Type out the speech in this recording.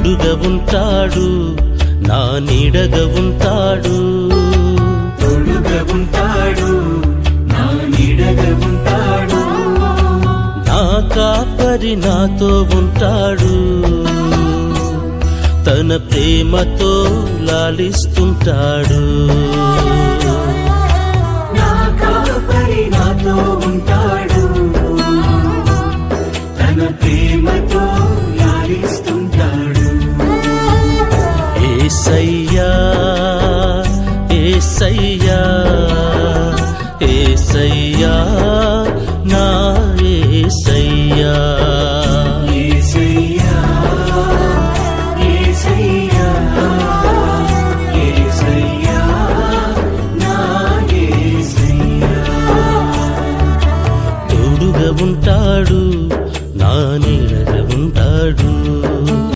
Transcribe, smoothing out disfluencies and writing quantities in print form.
తోడుగా ఉంటాడు, నా నీడగా ఉంటాడు. తోడుగా ఉంటాడు, నా నీడగా ఉంటాడు. నా కాపరి నాతో ఉంటాడు, తన ప్రేమతో లాలిస్తుంటాడు. నా కాపరి నాతో ఉంటాడు, తన ప్రేమతో లాలిస్తుంటాడు. యేసయ్యా యేసయ్యా